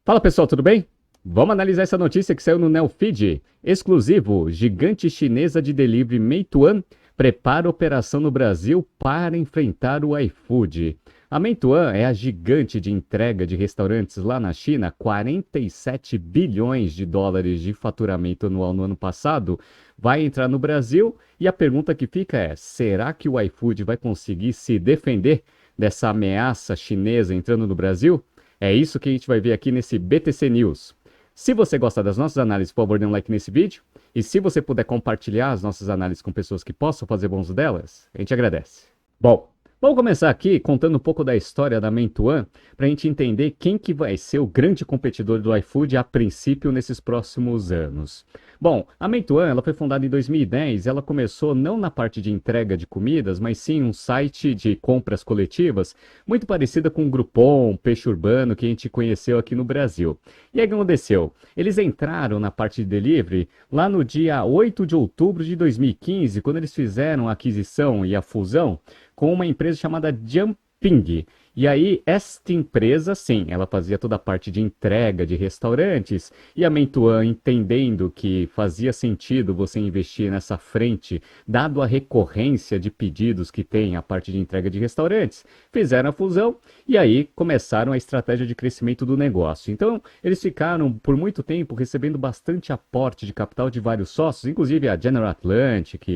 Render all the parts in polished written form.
Fala pessoal, tudo bem? Vamos analisar essa notícia que saiu no Neofeed. Exclusivo, gigante chinesa de delivery Meituan prepara operação no Brasil para enfrentar o iFood. A Meituan é a gigante de entrega de restaurantes lá na China, 47 bilhões de dólares de faturamento anual no ano passado, vai entrar no Brasil e a pergunta que fica é: será que o iFood vai conseguir se defender dessa ameaça chinesa entrando no Brasil? É isso que a gente vai ver aqui nesse BTC News. Se você gosta das nossas análises, por favor, dê um like nesse vídeo. E se você puder compartilhar as nossas análises com pessoas que possam fazer bom uso delas, a gente agradece. Bom, vamos começar aqui contando um pouco da história da Meituan, para a gente entender quem que vai ser o grande competidor do iFood a princípio nesses próximos anos. Bom, a Meituan ela foi fundada em 2010, ela começou não na parte de entrega de comidas, mas sim um site de compras coletivas, muito parecida com o Groupon, Peixe Urbano, que a gente conheceu aqui no Brasil. E aí o que aconteceu? Eles entraram na parte de delivery lá no dia 8 de outubro de 2015, quando eles fizeram a aquisição e a fusão com uma empresa chamada Jumping. E aí, esta empresa, sim, ela fazia toda a parte de entrega de restaurantes, e a Meituan, entendendo que fazia sentido você investir nessa frente, dado a recorrência de pedidos que tem a parte de entrega de restaurantes, fizeram a fusão e aí começaram a estratégia de crescimento do negócio. Então, eles ficaram por muito tempo recebendo bastante aporte de capital de vários sócios, inclusive a General Atlantic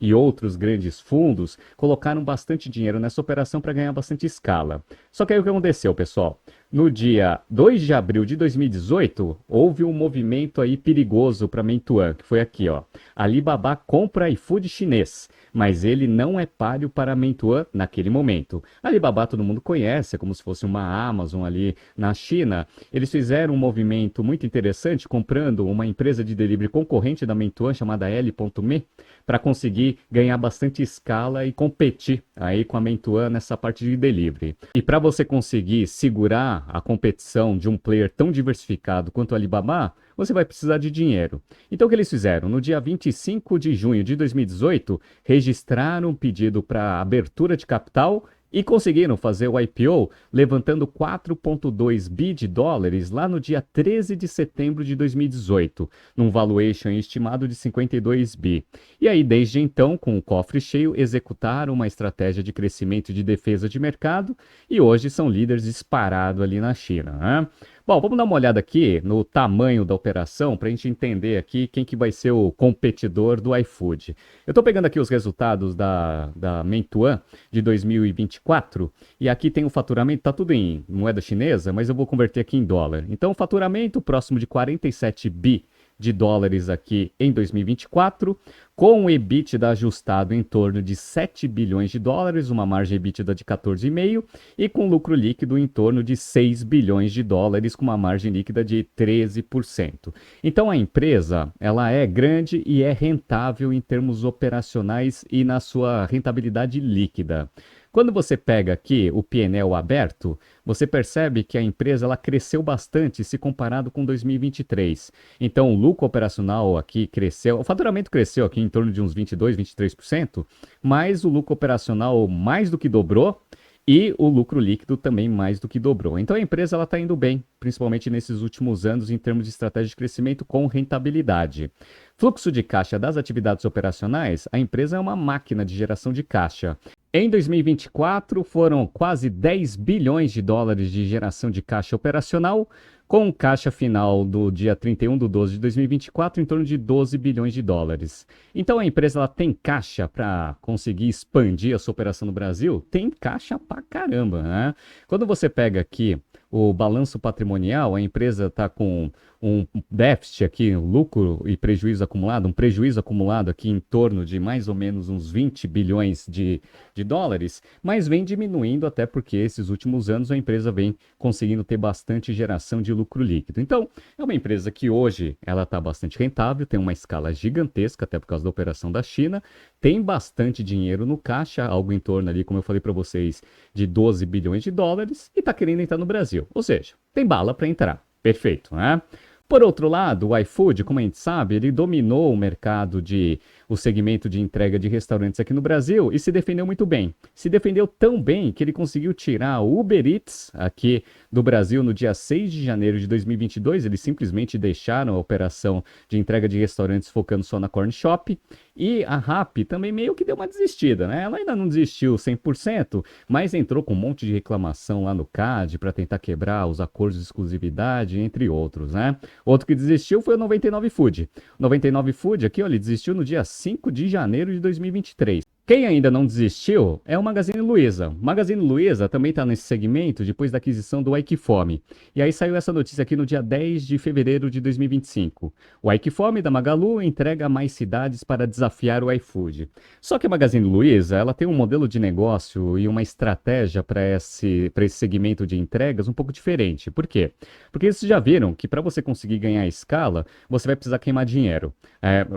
e outros grandes fundos, colocaram bastante dinheiro nessa operação para ganhar bastante escala. Só que aí o que aconteceu, pessoal? No dia 2 de abril de 2018, houve um movimento aí perigoso para a Meituan, que foi aqui, ó. Alibaba compra iFood chinês, mas ele não é páreo para a Meituan naquele momento. Alibaba todo mundo conhece, é como se fosse uma Amazon ali na China. Eles fizeram um movimento muito interessante, comprando uma empresa de delivery concorrente da Meituan, chamada L.me, para conseguir ganhar bastante escala e competir aí com a Meituan nessa parte de delivery. E para você conseguir segurar a competição de um player tão diversificado quanto o Alibaba, você vai precisar de dinheiro. Então o que eles fizeram? No dia 25 de junho de 2018, registraram um pedido para abertura de capital e conseguiram fazer o IPO levantando 4,2 bi de dólares lá no dia 13 de setembro de 2018, num valuation estimado de 52 bi. E aí, desde então, com o cofre cheio, executaram uma estratégia de crescimento e de defesa de mercado e hoje são líderes disparados ali na China, né? Bom, vamos dar uma olhada aqui no tamanho da operação para a gente entender aqui quem que vai ser o competidor do iFood. Eu estou pegando aqui os resultados da Meituan de 2024 e aqui tem o faturamento, está tudo em moeda chinesa, mas eu vou converter aqui em dólar. Então, o faturamento próximo de 47 bi de dólares aqui em 2024, com o EBITDA ajustado em torno de 7 bilhões de dólares, uma margem EBITDA de 14,5% e com lucro líquido em torno de 6 bilhões de dólares, com uma margem líquida de 13%. Então a empresa, ela é grande e é rentável em termos operacionais e na sua rentabilidade líquida. Quando você pega aqui o P&L aberto, você percebe que a empresa ela cresceu bastante se comparado com 2023. Então, o lucro operacional aqui cresceu, o faturamento cresceu aqui em torno de uns 22, 23%, mas o lucro operacional mais do que dobrou e o lucro líquido também mais do que dobrou. Então, a empresa ela está indo bem, principalmente nesses últimos anos em termos de estratégia de crescimento com rentabilidade. Fluxo de caixa das atividades operacionais, a empresa é uma máquina de geração de caixa. Em 2024, foram quase 10 bilhões de dólares de geração de caixa operacional, com caixa final do dia 31 de 12 de 2024 em torno de 12 bilhões de dólares. Então a empresa ela tem caixa para conseguir expandir a sua operação no Brasil? Tem caixa pra caramba, né? Quando você pega aqui o balanço patrimonial, a empresa está com um déficit aqui, um lucro e prejuízo acumulado, um prejuízo acumulado aqui em torno de mais ou menos uns 20 bilhões de dólares, mas vem diminuindo até porque esses últimos anos a empresa vem conseguindo ter bastante geração de lucro líquido. Então, é uma empresa que hoje ela está bastante rentável, tem uma escala gigantesca, até por causa da operação da China, tem bastante dinheiro no caixa, algo em torno ali, como eu falei para vocês, de 12 bilhões de dólares e está querendo entrar no Brasil. Ou seja, tem bala para entrar. Perfeito, né? Por outro lado, o iFood, como a gente sabe, ele dominou o mercado de o segmento de entrega de restaurantes aqui no Brasil e se defendeu muito bem. Se defendeu tão bem que ele conseguiu tirar o Uber Eats aqui do Brasil no dia 6 de janeiro de 2022. Eles simplesmente deixaram a operação de entrega de restaurantes focando só na Corn Shop. E a Rappi também meio que deu uma desistida, né? Ela ainda não desistiu 100%, mas entrou com um monte de reclamação lá no CAD para tentar quebrar os acordos de exclusividade, entre outros, né? Outro que desistiu foi o 99 Food. O 99 Food aqui, ó, ele desistiu no dia 5 de janeiro de 2023. Quem ainda não desistiu é o Magazine Luiza. O Magazine Luiza também está nesse segmento depois da aquisição do Aikifome. E aí saiu essa notícia aqui no dia 10 de fevereiro de 2025. O Aikifome da Magalu entrega a mais cidades para desafiar o iFood. Só que a Magazine Luiza, ela tem um modelo de negócio e uma estratégia para esse segmento de entregas um pouco diferente. Por quê? Porque vocês já viram que para você conseguir ganhar escala, você vai precisar queimar dinheiro.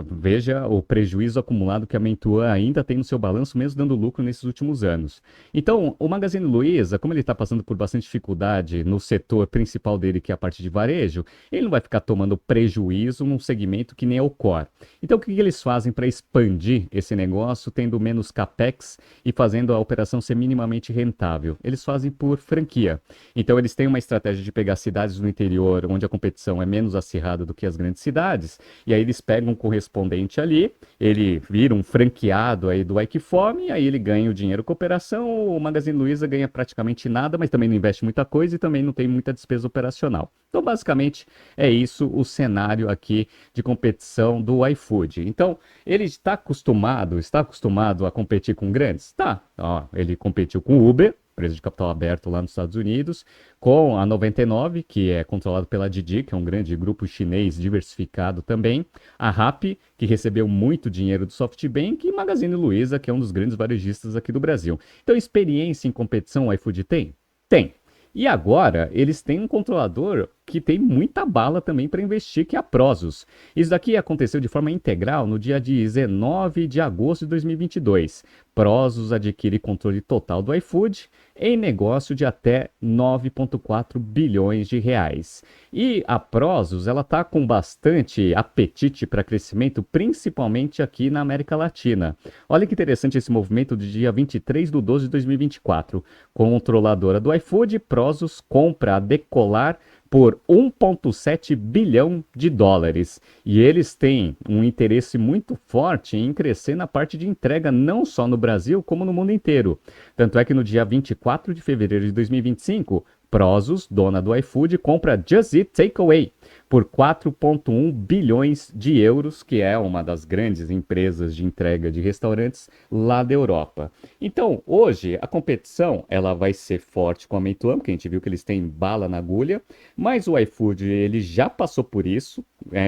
Veja o prejuízo acumulado que a Mentuan ainda tem no seu balanço, mesmo dando lucro nesses últimos anos. Então, o Magazine Luiza, como ele está passando por bastante dificuldade no setor principal dele, que é a parte de varejo, ele não vai ficar tomando prejuízo num segmento que nem é o core. Então, o que eles fazem para expandir esse negócio, tendo menos capex e fazendo a operação ser minimamente rentável? Eles fazem por franquia. Então, eles têm uma estratégia de pegar cidades do interior, onde a competição é menos acirrada do que as grandes cidades, e aí eles pegam um correspondente ali, ele vira um franqueado aí do Aikifome, aí ele ganha o dinheiro com a operação, o Magazine Luiza ganha praticamente nada, mas também não investe muita coisa e também não tem muita despesa operacional. Então, basicamente, é isso o cenário aqui de competição do iFood. Então, ele está acostumado a competir com grandes? Tá. Ó, ele competiu com o Uber, empresa de capital aberto lá nos Estados Unidos, com a 99, que é controlado pela Didi, que é um grande grupo chinês diversificado também, a Rappi, que recebeu muito dinheiro do SoftBank, e Magazine Luiza, que é um dos grandes varejistas aqui do Brasil. Então, experiência em competição o iFood tem? Tem. E agora, eles têm um controlador que tem muita bala também para investir, que é a Prosus. Isso daqui aconteceu de forma integral no dia 19 de agosto de 2022. Prosus adquire controle total do iFood em negócio de até 9,4 bilhões de reais. E a Prosus, ela está com bastante apetite para crescimento, principalmente aqui na América Latina. Olha que interessante esse movimento do dia 23 de 12 de 2024. Controladora do iFood, Prosus compra a Decolar por 1,7 bilhão de dólares. E eles têm um interesse muito forte em crescer na parte de entrega, não só no Brasil, como no mundo inteiro. Tanto é que no dia 24 de fevereiro de 2025, Prosus, dona do iFood, compra Just Eat Takeaway por 4,1 bilhões de euros, que é uma das grandes empresas de entrega de restaurantes lá da Europa. Então, hoje, a competição ela vai ser forte com a Meituan, porque a gente viu que eles têm bala na agulha, mas o iFood ele já passou por isso,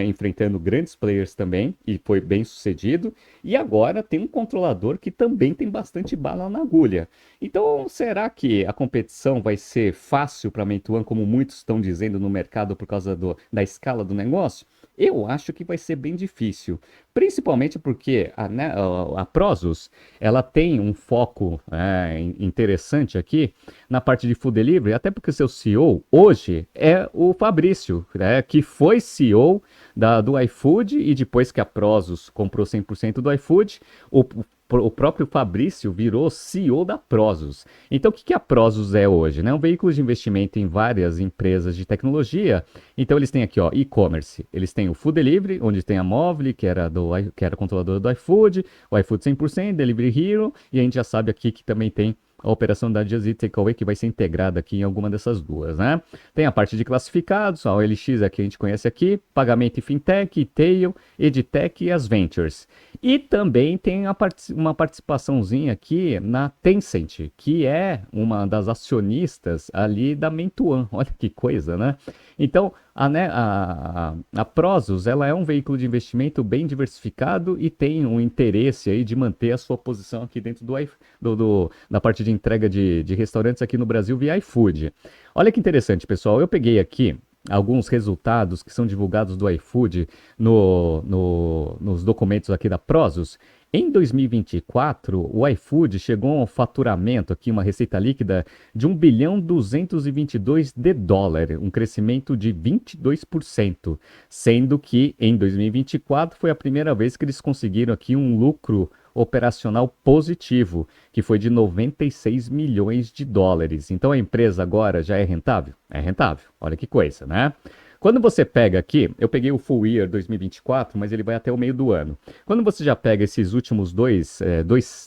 enfrentando grandes players também, e foi bem sucedido, e agora tem um controlador que também tem bastante bala na agulha. Então, será que a competição vai ser fácil para a Meituan, como muitos estão dizendo no mercado por causa da escala do negócio? Eu acho que vai ser bem difícil, principalmente porque a Prosus ela tem um foco interessante aqui na parte de food delivery, até porque o seu CEO hoje é o Fabrício, que foi CEO do iFood e depois que a Prosus comprou 100% do iFood, o próprio Fabrício virou CEO da Prosus. Então, o que a Prosus é hoje? Um veículo de investimento em várias empresas de tecnologia. Então, eles têm aqui, ó, e-commerce. Eles têm o Food Delivery, onde tem a Movile, que era controladora do iFood, o iFood 100%, Delivery Hero, e a gente já sabe aqui que também tem a operação da Just Eat Takeaway, que vai ser integrada aqui em alguma dessas duas, né? Tem a parte de classificados, a OLX é que a gente conhece aqui, pagamento e fintech, Tail, EdTech e as Ventures. E também tem uma participaçãozinha aqui na Tencent, que é uma das acionistas ali da Meituan. Olha que coisa, né? Então, a Prosus, ela é um veículo de investimento bem diversificado e tem um interesse aí de manter a sua posição aqui dentro da parte de entrega de restaurantes aqui no Brasil via iFood. Olha que interessante, pessoal. Eu peguei aqui alguns resultados que são divulgados do iFood nos documentos aqui da Prozos. Em 2024, o iFood chegou a um faturamento, aqui uma receita líquida, de 1,222 bilhão de dólar, um crescimento de 22%, sendo que em 2024 foi a primeira vez que eles conseguiram aqui um lucro operacional positivo, que foi de 96 milhões de dólares. Então a empresa agora já é rentável? É rentável. Olha que coisa, né? Quando você pega aqui, eu peguei o full year 2024, mas ele vai até o meio do ano. Quando você já pega esses últimos dois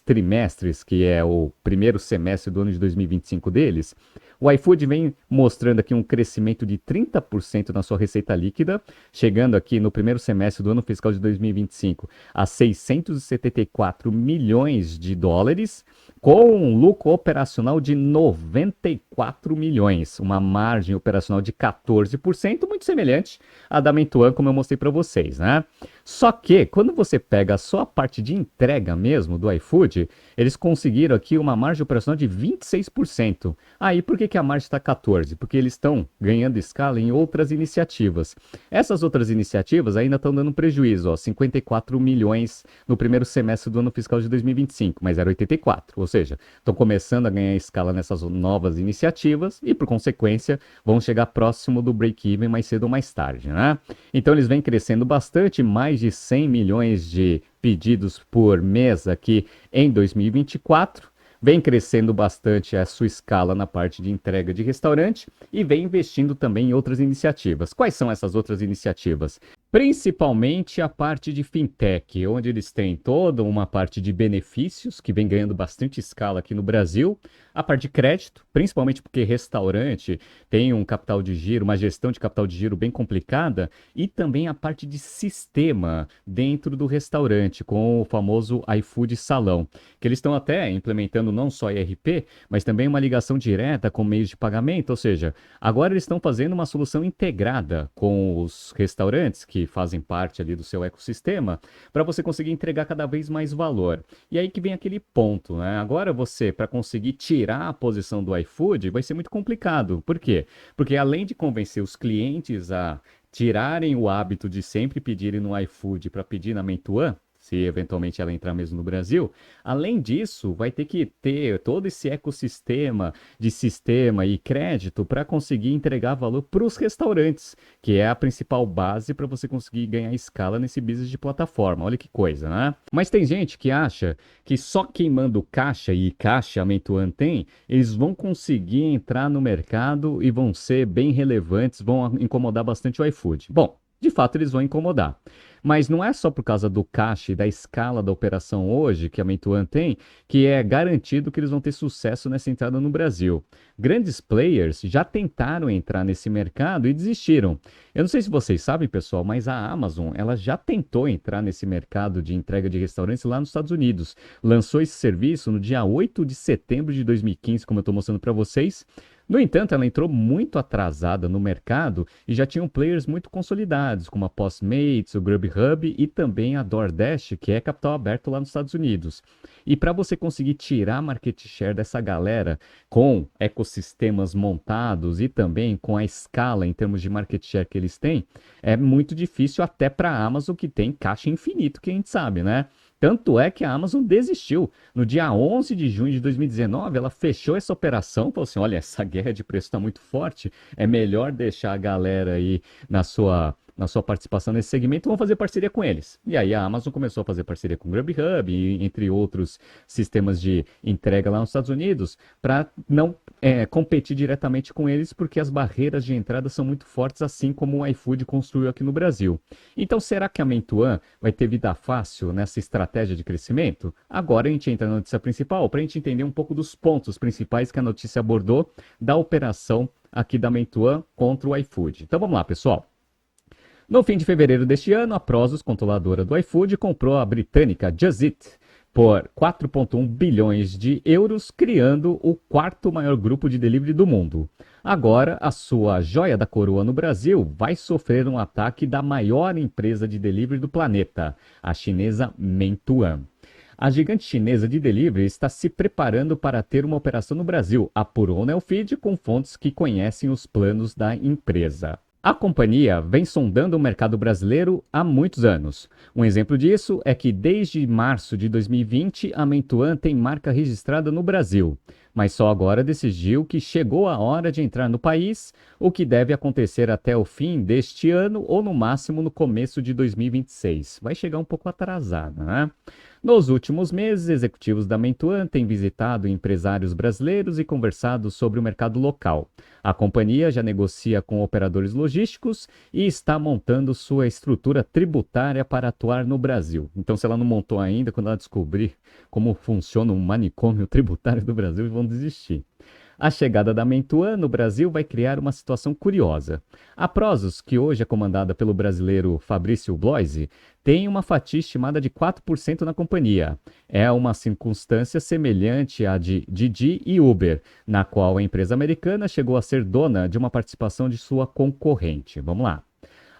trimestres, que é o primeiro semestre do ano de 2025 deles, o iFood vem mostrando aqui um crescimento de 30% na sua receita líquida, chegando aqui no primeiro semestre do ano fiscal de 2025 a 674 milhões de dólares, com um lucro operacional de 94 milhões, uma margem operacional de 14%, muito semelhante à da Meituan, como eu mostrei para vocês, né? Só que, quando você pega só a parte de entrega mesmo do iFood, eles conseguiram aqui uma margem operacional de 26%. Aí, por que a margem está 14%? Porque eles estão ganhando escala em outras iniciativas. Essas outras iniciativas ainda estão dando prejuízo, ó, 54 milhões no primeiro semestre do ano fiscal de 2025, mas era 84, ou seja, estão começando a ganhar escala nessas novas iniciativas e, por consequência, vão chegar próximo do break-even mais cedo ou mais tarde, né? Então, eles vêm crescendo bastante, mais de 100 milhões de pedidos por mês aqui em 2024. Vem crescendo bastante a sua escala na parte de entrega de restaurante e vem investindo também em outras iniciativas. Quais são essas outras iniciativas? Principalmente a parte de fintech, onde eles têm toda uma parte de benefícios, que vem ganhando bastante escala aqui no Brasil, a parte de crédito, principalmente porque restaurante tem um capital de giro, uma gestão de capital de giro bem complicada, e também a parte de sistema dentro do restaurante, com o famoso iFood Salão, que eles estão até implementando não só ERP, mas também uma ligação direta com meios de pagamento, ou seja, agora eles estão fazendo uma solução integrada com os restaurantes, que fazem parte ali do seu ecossistema, para você conseguir entregar cada vez mais valor. E aí que vem aquele ponto, né? Agora você, para conseguir tirar a posição do iFood, vai ser muito complicado. Por quê? Porque além de convencer os clientes a tirarem o hábito de sempre pedirem no iFood para pedir na Meituan, se eventualmente ela entrar mesmo no Brasil, além disso, vai ter que ter todo esse ecossistema de sistema e crédito para conseguir entregar valor para os restaurantes, que é a principal base para você conseguir ganhar escala nesse business de plataforma. Olha que coisa, né? Mas tem gente que acha que só quem manda o caixa, e caixa a Meituan tem, eles vão conseguir entrar no mercado e vão ser bem relevantes, vão incomodar bastante o iFood. Bom, de fato eles vão incomodar. Mas não é só por causa do caixa e da escala da operação hoje que a Meituan tem, que é garantido que eles vão ter sucesso nessa entrada no Brasil. Grandes players já tentaram entrar nesse mercado e desistiram. Eu não sei se vocês sabem, pessoal, mas a Amazon, ela já tentou entrar nesse mercado de entrega de restaurantes lá nos Estados Unidos. Lançou esse serviço no dia 8 de setembro de 2015, como eu estou mostrando para vocês. No entanto, ela entrou muito atrasada no mercado e já tinham players muito consolidados, como a Postmates, o Grubhub e também a DoorDash, que é capital aberto lá nos Estados Unidos. E para você conseguir tirar a market share dessa galera com ecossistemas montados e também com a escala em termos de market share que eles têm, é muito difícil até para a Amazon, que tem caixa infinito, que a gente sabe, né? Tanto é que a Amazon desistiu. No dia 11 de junho de 2019, ela fechou essa operação, falou assim, olha, essa guerra de preço está muito forte, é melhor deixar a galera aí na sua participação nesse segmento, vão fazer parceria com eles. E aí a Amazon começou a fazer parceria com o Grubhub, entre outros sistemas de entrega lá nos Estados Unidos, para não competir diretamente com eles, porque as barreiras de entrada são muito fortes, assim como o iFood construiu aqui no Brasil. Então, será que a Meituan vai ter vida fácil nessa estratégia de crescimento? Agora a gente entra na notícia principal, para a gente entender um pouco dos pontos principais que a notícia abordou da operação aqui da Meituan contra o iFood. Então vamos lá, pessoal. No fim de fevereiro deste ano, a Prozos, controladora do iFood, comprou a britânica Just Eat por 4,1 bilhões de euros, criando o quarto maior grupo de delivery do mundo. Agora, a sua joia da coroa no Brasil vai sofrer um ataque da maior empresa de delivery do planeta, a chinesa Meituan. A gigante chinesa de delivery está se preparando para ter uma operação no Brasil, apurou o Neofeed com fontes que conhecem os planos da empresa. A companhia vem sondando o mercado brasileiro há muitos anos. Um exemplo disso é que desde março de 2020 a Meituan tem marca registrada no Brasil, mas só agora decidiu que chegou a hora de entrar no país, o que deve acontecer até o fim deste ano ou no máximo no começo de 2026. Vai chegar um pouco atrasada, né? Nos últimos meses, executivos da Meituan têm visitado empresários brasileiros e conversado sobre o mercado local. A companhia já negocia com operadores logísticos e está montando sua estrutura tributária para atuar no Brasil. Então, se ela não montou ainda, quando ela descobrir como funciona o manicômio tributário do Brasil, vão desistir. A chegada da Mentuan no Brasil vai criar uma situação curiosa. A Prozos, que hoje é comandada pelo brasileiro Fabrício Bloise, tem uma fatia estimada de 4% na companhia. É uma circunstância semelhante à de Didi e Uber, na qual a empresa americana chegou a ser dona de uma participação de sua concorrente. Vamos lá.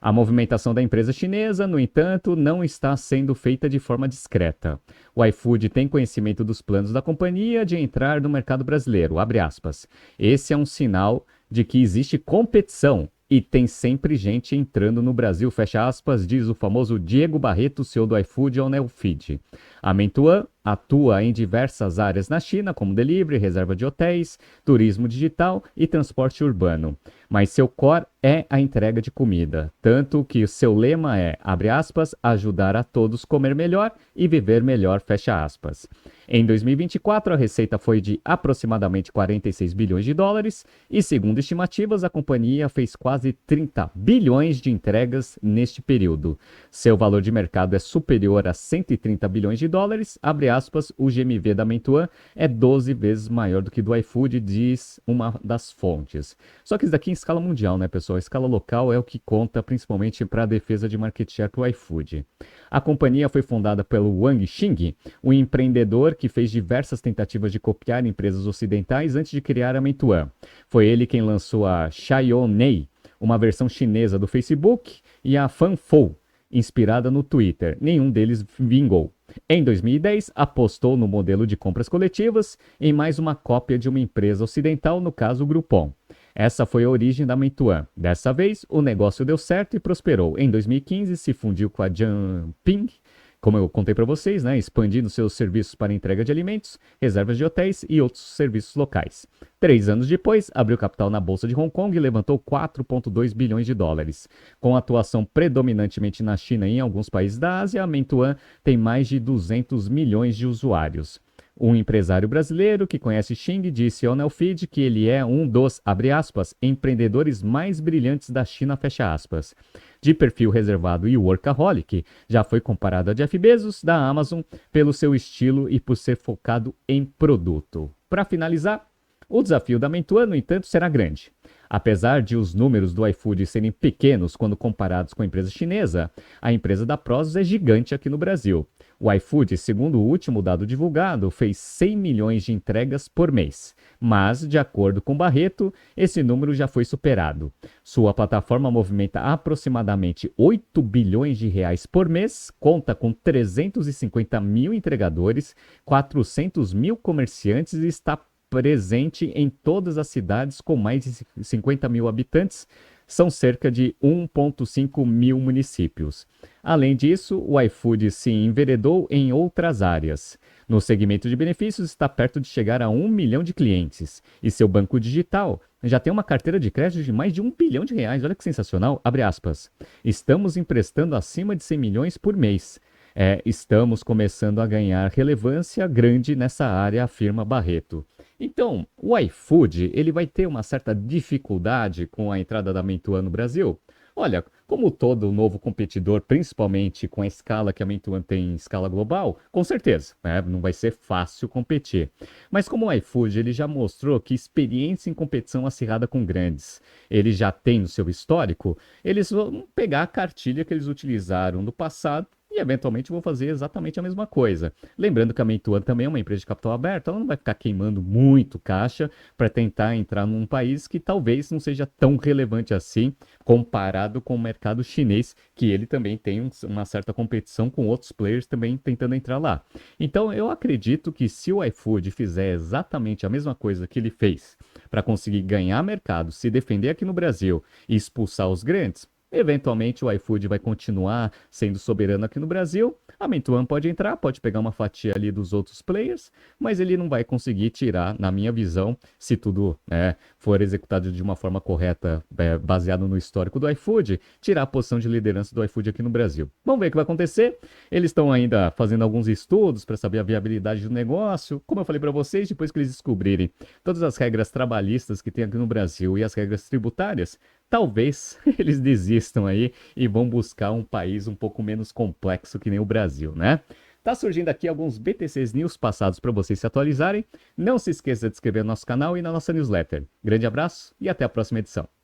A movimentação da empresa chinesa, no entanto, não está sendo feita de forma discreta. O iFood tem conhecimento dos planos da companhia de entrar no mercado brasileiro. Abre aspas. Esse é um sinal de que existe competição e tem sempre gente entrando no Brasil, fecha aspas, diz o famoso Diego Barreto, CEO do iFood ao Neofeed. A Meituan atua em diversas áreas na China, como delivery, reserva de hotéis, turismo digital e transporte urbano. Mas seu core é a entrega de comida, tanto que o seu lema é, abre aspas, ajudar a todos comer melhor e viver melhor, fecha aspas. Em 2024, a receita foi de aproximadamente 46 bilhões de dólares e, segundo estimativas, a companhia fez quase 30 bilhões de entregas neste período. Seu valor de mercado é superior a 130 bilhões de dólares, abre aspas, o GMV da Meituan é 12 vezes maior do que do iFood, diz uma das fontes. Só que isso daqui em escala mundial, né, pessoal? A escala local é o que conta principalmente para a defesa de market share para o iFood. A companhia foi fundada pelo Wang Xing, um empreendedor que fez diversas tentativas de copiar empresas ocidentais antes de criar a Meituan. Foi ele quem lançou a Xiaomi, uma versão chinesa do Facebook, e a Fanfou, inspirada no Twitter. Nenhum deles vingou. Em 2010, apostou no modelo de compras coletivas em mais uma cópia de uma empresa ocidental, no caso o Groupon. Essa foi a origem da Meituan. Dessa vez, o negócio deu certo e prosperou. Em 2015, se fundiu com a Jiangping, como eu contei para vocês, né, expandindo seus serviços para entrega de alimentos, reservas de hotéis e outros serviços locais. 3 anos depois, abriu capital na Bolsa de Hong Kong e levantou 4,2 bilhões de dólares. Com atuação predominantemente na China e em alguns países da Ásia, a Meituan tem mais de 200 milhões de usuários. Um empresário brasileiro que conhece Xing disse ao Neofeed que ele é um dos, abre aspas, empreendedores mais brilhantes da China, fecha aspas. De perfil reservado e workaholic, já foi comparado a Jeff Bezos, da Amazon, pelo seu estilo e por ser focado em produto. Para finalizar, o desafio da Meituan, no entanto, será grande. Apesar de os números do iFood serem pequenos quando comparados com a empresa chinesa, a empresa da Prozos é gigante aqui no Brasil. O iFood, segundo o último dado divulgado, fez 100 milhões de entregas por mês. Mas, de acordo com Barreto, esse número já foi superado. Sua plataforma movimenta aproximadamente 8 bilhões de reais por mês, conta com 350 mil entregadores, 400 mil comerciantes e está presente em todas as cidades com mais de 50 mil habitantes, são cerca de 1,5 mil municípios. Além disso, o iFood se enveredou em outras áreas. No segmento de benefícios, está perto de chegar a 1 milhão de clientes. E seu banco digital já tem uma carteira de crédito de mais de 1 bilhão de reais. Olha que sensacional. Abre aspas. Estamos emprestando acima de 100 milhões por mês. Estamos começando a ganhar relevância grande nessa área, afirma Barreto. Então, o iFood, ele vai ter uma certa dificuldade com a entrada da Meituan no Brasil? Olha, como todo novo competidor, principalmente com a escala que a Meituan tem em escala global, com certeza, né? Não vai ser fácil competir. Mas como o iFood, ele já mostrou que experiência em competição acirrada com grandes, ele já tem no seu histórico, eles vão pegar a cartilha que eles utilizaram no passado e eventualmente vou fazer exatamente a mesma coisa. Lembrando que a Meituan também é uma empresa de capital aberto, ela não vai ficar queimando muito caixa para tentar entrar num país que talvez não seja tão relevante assim comparado com o mercado chinês, que ele também tem uma certa competição com outros players também tentando entrar lá. Então eu acredito que se o iFood fizer exatamente a mesma coisa que ele fez para conseguir ganhar mercado, se defender aqui no Brasil e expulsar os grandes, eventualmente o iFood vai continuar sendo soberano aqui no Brasil. A Meituan pode entrar, pode pegar uma fatia ali dos outros players, mas ele não vai conseguir tirar, na minha visão, se tudo for executado de uma forma correta, baseado no histórico do iFood, tirar a posição de liderança do iFood aqui no Brasil. Vamos ver o que vai acontecer. Eles estão ainda fazendo alguns estudos para saber a viabilidade do negócio. Como eu falei para vocês, depois que eles descobrirem todas as regras trabalhistas que tem aqui no Brasil e as regras tributárias, talvez eles desistam aí e vão buscar um país um pouco menos complexo que nem o Brasil, né? Tá surgindo aqui alguns BTCs News passados para vocês se atualizarem. Não se esqueça de se inscrever no nosso canal e na nossa newsletter. Grande abraço e até a próxima edição.